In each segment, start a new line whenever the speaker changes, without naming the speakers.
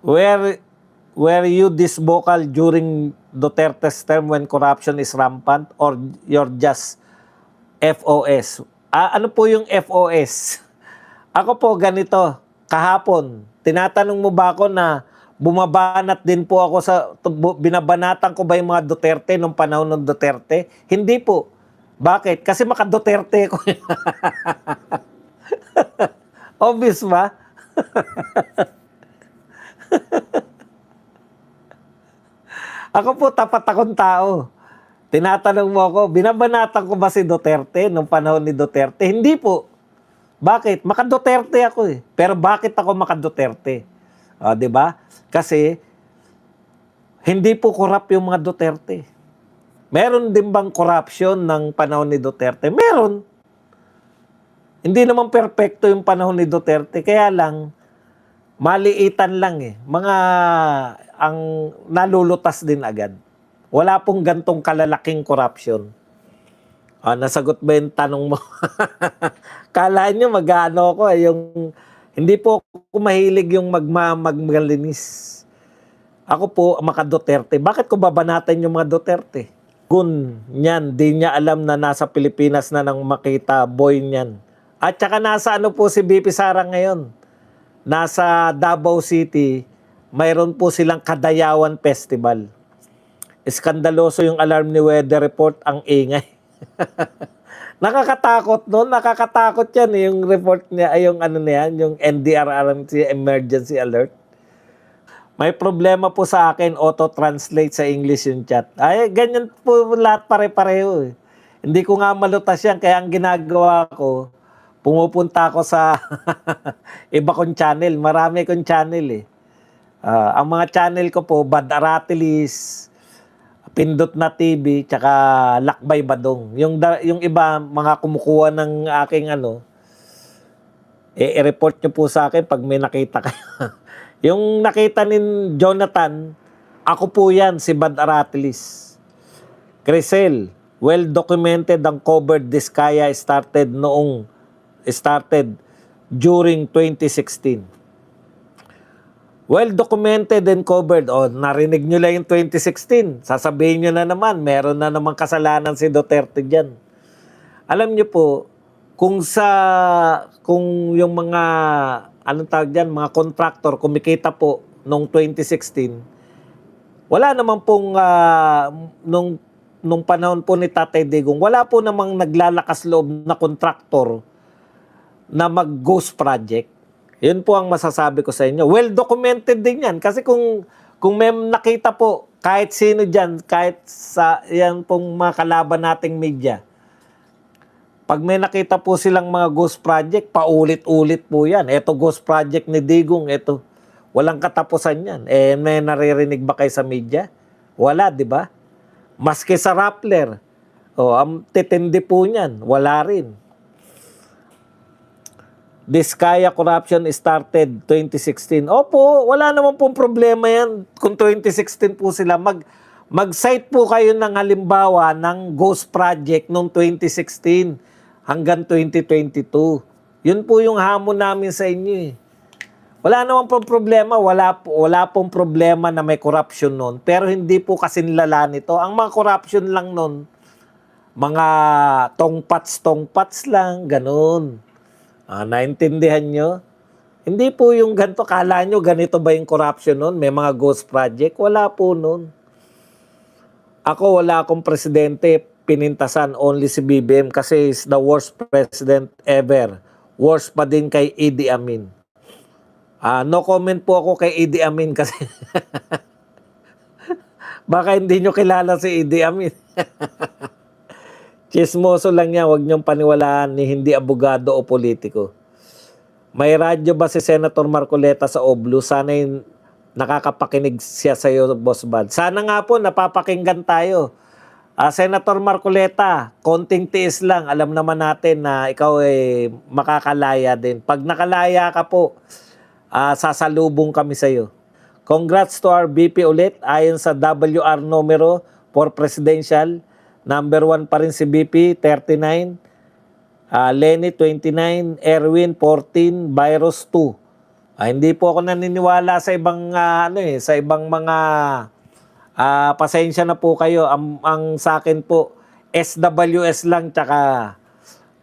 Were, were you this vocal during Duterte's term when corruption is rampant or you're just FOS? Ano po yung FOS? Ako po ganito, kahapon, tinatanong mo ba ako na bumabanat din po ako binabanatan ko ba yung mga Duterte nung panahon ng Duterte? Hindi po. Bakit? Kasi maka-Duterte ko. Obvious ba? Ako po tapat akong tao. Tinatanong mo ako, binabanatan ko ba si Duterte nung panahon ni Duterte? Hindi po. Bakit? Maka-Duterte ako eh. Pero bakit ako maka-Duterte? 'Di ba? Kasi hindi po corrupt yung mga Duterte. Meron din bang corruption ng panahon ni Duterte? Meron. Hindi naman perpekto yung panahon ni Duterte. Kaya lang, maliitan lang eh. Ang nalulutas din agad. Wala pong gantong kalalaking corruption. Nasagot ba yung tanong mo? Kala nyo mag-ano ko hindi po ako mahilig yung magmalinis. Ako po, maka-Duterte. Bakit ko babanatan yung mga Duterte? Gun niyan, di niya alam na nasa Pilipinas na nang makita boy niyan. At saka nasa ano po si BP Sara ngayon? Nasa Davao City, mayroon po silang Kadayawan Festival. Iskandaloso yung alarm ni Weather Report, ang ingay. Nakakatakot doon, nakakatakot yan yung report niya, yung ano niyan, yung NDRRMC Emergency Alert. May problema po sa akin, auto-translate sa English yung chat. Ay, ganyan po lahat pare-pareho eh. Hindi ko nga malutas yan, kaya ang ginagawa ko, pumupunta ako sa iba kong channel. Marami kong channel eh. Ang mga channel ko po, Bad Aratilis, Pindot na TV, tsaka Lakbay Badong. Yung iba, mga kumukuha ng aking i-report nyo po sa akin pag may nakita kayo. Yung nakita ni Jonathan, ako po yan, si Bad Aratilis. Crisel, well documented ang covered Diskaya started during 2016. Well documented and covered. Narinig nyo lang yung 2016. Sasabihin nyo na naman, meron na namang kasalanan si Duterte dyan. Alam nyo po, kung yung mga, anong tawag dyan, mga contractor, kumikita po noong 2016, wala naman pong, nung panahon po ni Tatay Digong, wala po namang naglalakas loob na contractor na mag-ghost project. Yun po ang masasabi ko sa inyo. Well documented din yan. Kasi kung may nakita po, kahit sino dyan, kahit sa yan pong mga kalaban nating media, pag may nakita po silang mga ghost project, paulit-ulit po yan. Ito ghost project ni Digong, ito. Walang katapusan yan. May naririnig ba kayo sa media? Wala, di ba? Maski sa Rappler, ang titindi po niyan, wala rin. Diskaya corruption started 2016. Opo, wala naman pong problema yan. Kung 2016 po sila, mag-cite po kayo ng halimbawa ng ghost project noong 2016 hanggang 2022. Yun po yung hamon namin sa inyo eh. Wala naman pong problema, wala pong problema na may corruption noon. Pero hindi po kasi nilala nito. Ang mga corruption lang noon, mga tongpats lang, ganun. Naintindihan nyo? Hindi po yung ganito. Kala nyo ganito ba yung corruption nun? May mga ghost project? Wala po nun. Ako wala akong presidente pinintasan, only si BBM kasi is the worst president ever. Worst pa din kay Idi Amin. No comment po ako kay Idi Amin kasi baka hindi nyo kilala si Idi Amin. Chismoso lang yan, huwag niyong paniwalaan ni hindi abogado o politiko. May radyo ba si Senator Marcoleta sa Oblu? Sana'y nakakapakinig siya sa iyo, Boss Bad. Sana nga po, napapakinggan tayo. Senator Marcoleta, konting tiis lang. Alam naman natin na ikaw ay makakalaya din. Pag nakalaya ka po, sasalubong kami sa iyo. Congrats to our BP ulit. Ayon sa WR numero for presidential, number 1 pa rin si BP, 39. Lenny, 29. Erwin, 14. Virus, 2. Hindi po ako naniniwala sa ibang sa ibang mga pasensya na po kayo. Ang sa akin po SWS lang tsaka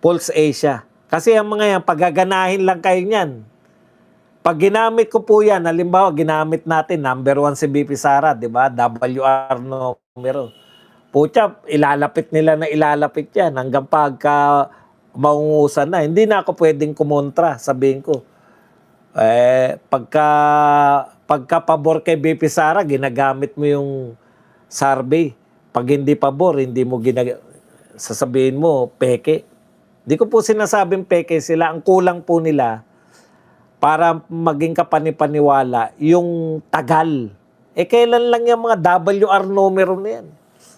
Pulse Asia. Kasi ang mga yan paggaganahin lang kayo niyan. Pag ginamit ko po yan, halimbawa ginamit natin number 1 si BP Sara, di ba? WR numero. Pucha, ilalapit yan hanggang pagka maungusan na. Hindi na ako pwedeng kumontra, sabihin ko. Pagka pabor kay BP Sara, ginagamit mo yung survey. Pag hindi pabor, hindi mo sasabihin mo, peke. Di ko po sinasabing peke sila. Ang kulang po nila para maging kapanipaniwala, yung tagal. Kailan lang yung mga WR numero na yan?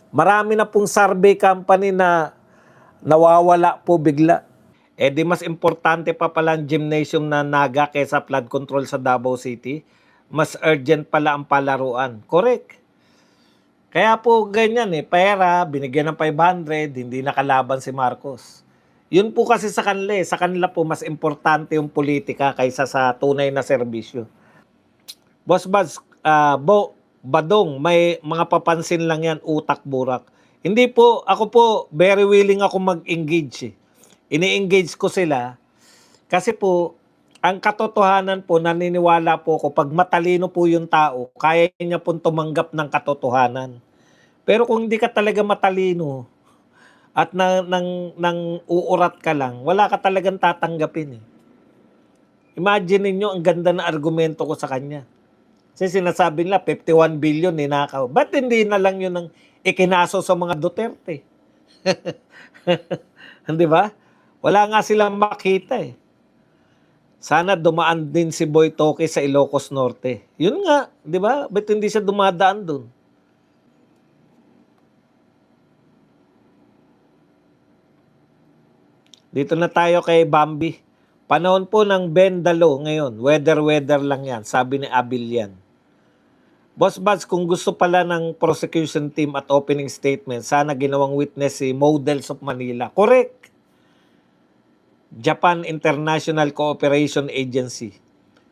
Marami na pong survey company na nawawala po bigla. Di mas importante pa pala ang gymnasium na Naga kaysa flood control sa Davao City. Mas urgent pala ang palaruan. Correct. Kaya po ganyan pera, binigyan ng 500, hindi nakalaban si Marcos. Yun po kasi sa kanila Sa kanila po mas importante yung politika kaysa sa tunay na serbisyo. Boss Baz, Badong, may mga papansin lang yan, utak burak. Hindi po, ako po, very willing ako mag-engage. Ini-engage ko sila kasi po, ang katotohanan po, naniniwala po ako, pag matalino po yung tao, kaya niya pong tumanggap ng katotohanan. Pero kung hindi ka talaga matalino at nang uurat ka lang, wala ka talagang tatanggapin. Imagine niyo ang ganda na argumento ko sa kanya. Kasi sinasabi nila, 51 billion ninakaw. Ba't hindi na lang yun ang ikinaso sa mga Duterte? Di ba? Wala nga silang makita Sana dumaan din si Boy Toke sa Ilocos Norte. Yun nga, di ba? Ba't hindi siya dumadaan dun? Dito na tayo kay Bambi. Panahon po ng Bendalo ngayon. Weather lang yan, sabi ni Abilian. Boss Baz, kung gusto pala ng prosecution team at opening statement, sana ginawang witness si Models of Manila. Correct. Japan International Cooperation Agency.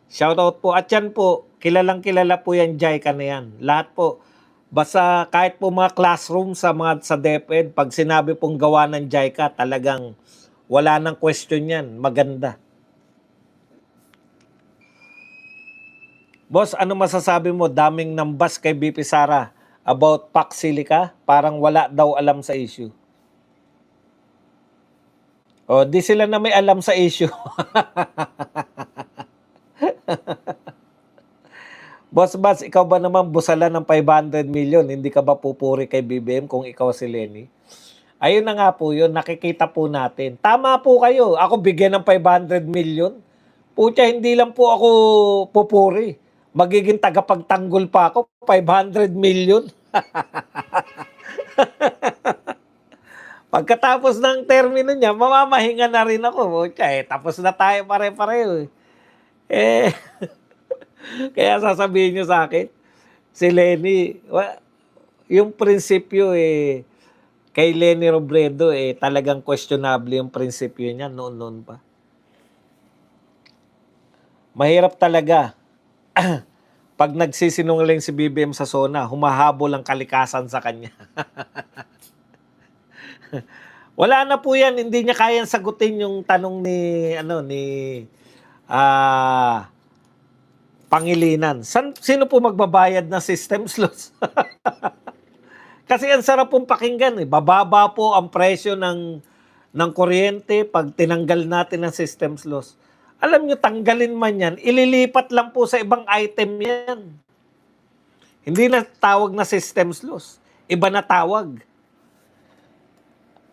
Shoutout po. At yan po, kilalang kilala po yan, JICA na yan. Lahat po. Basta kahit po mga classroom sa DepEd, pag sinabi pong gawa ng JICA, talagang wala nang question yan. Maganda. Boss, ano masasabi mo? Daming nambas kay BP Sara about Pac Silica. Parang wala daw alam sa issue. Di sila na may alam sa issue. Boss Baz, ikaw ba naman busala ng 500 million? Hindi ka ba pupuri kay BBM kung ikaw si Lenny? Ayun na nga po yun, nakikita po natin. Tama po kayo, ako bigyan ng 500 million. Pucha, hindi lang po ako pupuri. Magiging tagapagtanggol pa ako, 500 million. Pagkatapos ng termino niya, mamamahinga na rin ako. Pucha, tapos na tayo pare-pareho. Kaya sasabihin niyo sa akin, si Lenny, yung prinsipyo kay Lenny Robredo talagang questionable yung prinsipyo niya noon pa. Mahirap talaga. Pag nagsisinungaling si BBM sa SONA, humahabol ang kalikasan sa kanya. Wala na po yan, hindi niya kayang sagutin yung tanong ni Pangilinan. Sino po magbabayad ng systems loss? Kasi ang sarap pong pakinggan Bababa po ang presyo ng kuryente pag tinanggal natin ang systems loss. Alam nyo, tanggalin man yan, ililipat lang po sa ibang item yan. Hindi na tawag na systems loss. Iba na tawag.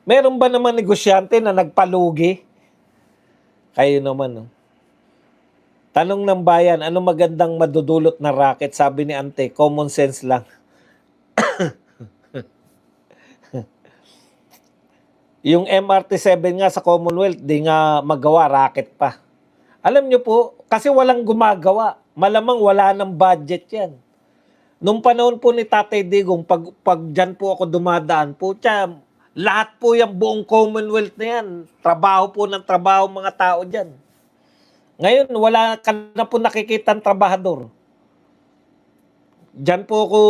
Meron ba naman negosyante na nagpalugi? Kayo naman, Tanong ng bayan, ano magandang madudulot na racket? Sabi ni Ante, common sense lang. Yung MRT-7 nga sa Commonwealth, di nga magawa, racket pa. Alam nyo po, kasi walang gumagawa. Malamang wala ng budget yan. Nung panahon po ni Tatay Digong, pag dyan po ako dumadaan, lahat po yung buong Commonwealth na yan. Trabaho po ng trabaho mga tao dyan. Ngayon, wala ka na po nakikitang trabahador. Diyan po ako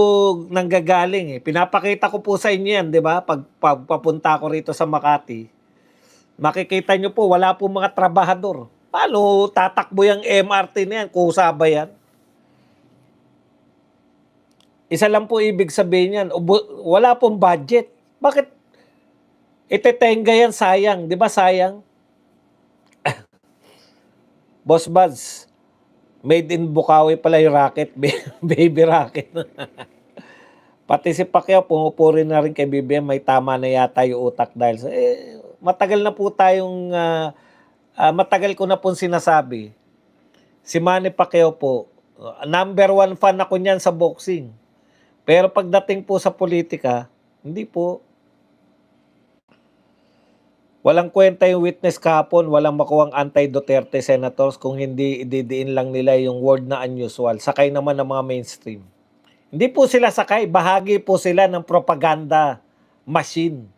nanggagaling eh. Pinapakita ko po sa inyo yan, di ba? Pag papunta ko rito sa Makati, makikita nyo po, wala po mga trabahador. Paano tatakbo yung MRT na yan? Kusa ba yan? Isa lang po ibig sabihin yan, wala pong budget. Bakit itetenga yan? Sayang, di ba sayang? Boss Buds, made in Bukawi pala yung rocket, baby rocket. Pati si Pacquiao, pumupuri na rin kay BBM, may tama na yata yung utak dahil sa, matagal na po tayong, matagal ko na pong sinasabi, si Manny Pacquiao po, number 1 fan ako niyan sa boxing. Pero pagdating po sa politika, hindi po. Walang kwenta yung witness kahapon, walang makuhang anti-Duterte senators kung hindi ididiin lang nila yung word na unusual. Sakay naman ng mga mainstream. Hindi po sila sakay, bahagi po sila ng propaganda machine.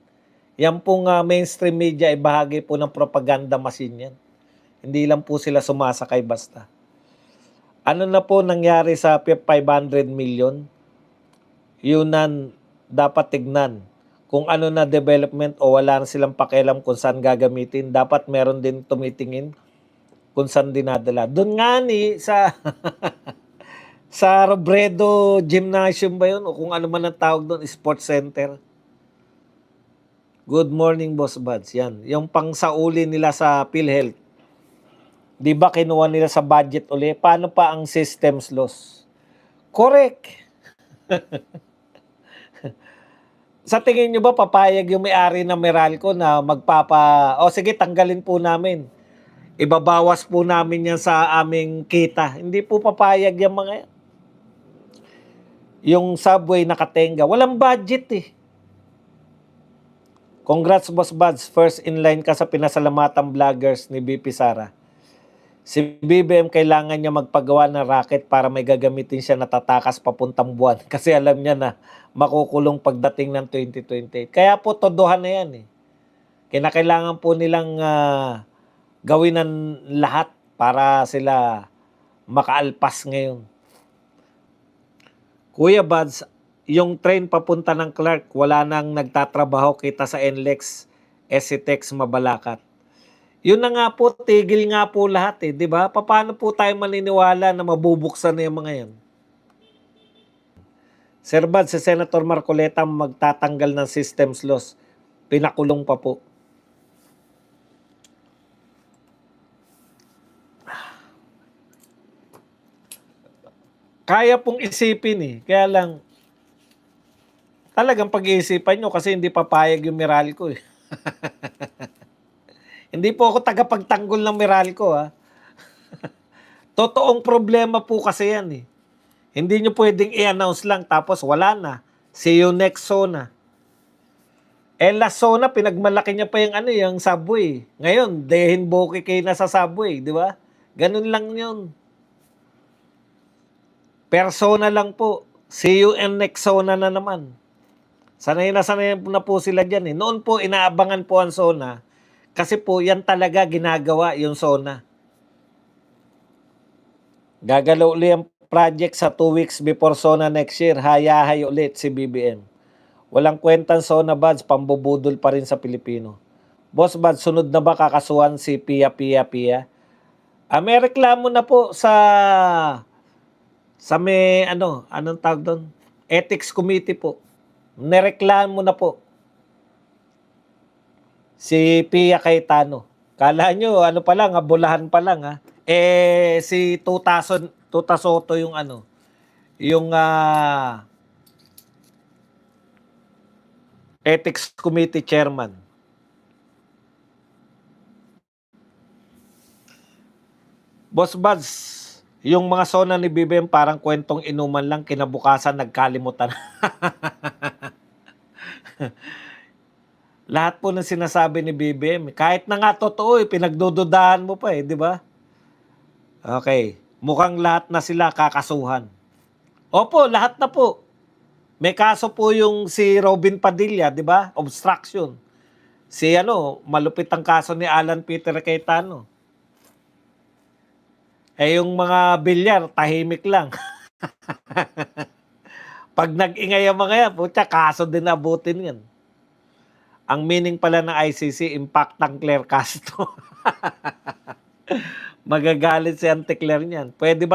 Yan pong mainstream media ay bahagi po ng propaganda machine yan. Hindi lang po sila sumasakay basta. Ano na po nangyari sa 500 million? Yun na dapat tignan. Kung ano na development o wala na silang pakialam kung saan gagamitin, dapat meron din tumitingin kung saan dinadala. Doon nga ni sa sa Robredo Gymnasium ba yun? O kung ano man ang tawag doon, sports center. Good morning, Boss Buds. Yan. Yung pangsauli nila sa PhilHealth. Di ba kinuha nila sa budget uli? Paano pa ang systems loss? Correct. Sa tingin nyo ba papayag yung may-ari ng Meralco na sige tanggalin po namin. Ibabawas po namin yan sa aming kita. Hindi po papayag yung mga yan. Yung subway nakatenga. Walang budget eh. Congrats Boss Buds. First in line ka sa pinasalamatang vloggers ni BP Sara. Si BBM kailangan niya magpagawa ng racket para may gagamitin siya na tatakas papuntang buwan. Kasi alam niya na makukulong pagdating ng 2028. Kaya po todohan na yan eh. Kinakailangan po nilang gawin ng lahat para sila makaalpas ngayon. Kuya Buds, yung train papunta ng Clark, wala nang nagtatrabaho kita sa NLEX, SCTEX, Mabalacat. Yun na nga po, tigil nga po lahat eh, di ba? Paano po tayo maniniwala na mabubuksan na yung mga yan? Sir Bad, si Senator Marcoleta magtatanggal ng systems loss. Pinakulong pa po. Kaya pong isipin eh. Kaya lang, talagang pag-iisipan nyo kasi hindi papayag yung Meralco eh. Hindi po ako tagapagtanggol ng Meralco ha. Totoong problema po kasi yan eh. Hindi nyo pwedeng i-announce lang tapos wala na. See you next zona. Last zona, pinagmalaki niya pa yung subway. Ngayon, dehin boke kayo na sa subway, di ba? Ganun lang yun. Persona lang po. See you in next zona na naman. Sanay na po sila dyan eh. Noon po, inaabangan po ang zona. Kasi po, yan talaga ginagawa yung zona. Gagalaw ulit ang project sa 2 weeks before zona next year. Hayahay ulit si BBM. Walang kwentang zona Buds, pambubudol pa rin sa Pilipino. Boss Buds, sunod na ba kakasuhan si Pia? May reklamo na po sa may anong tawag doon? Ethics Committee po. Nireklamo na po si Pia Cayetano. Kala nyo, pa lang, bulahan pa lang ha. Si Tuta Soto yung Ethics Committee Chairman. Boss Buds, yung mga zona ni BBM parang kwentong inuman lang, kinabukasan nagkalimutan. Lahat po ng sinasabi ni BBM, kahit na nga totoo, pinagdududahan mo pa di ba? Okay, mukhang lahat na sila kakasuhan. Opo, lahat na po. May kaso po yung si Robin Padilla, di ba? Obstruction. Malupit ang kaso ni Alan Peter Cayetano. Eh, yung mga bilyar, tahimik lang. Pag nag-ingay ang mga yan, putya, kaso din abutin yan. Ang meaning pala ng ICC, Impactang Claire Castro. Magagalit si Auntie Claire niyan. Pwede ba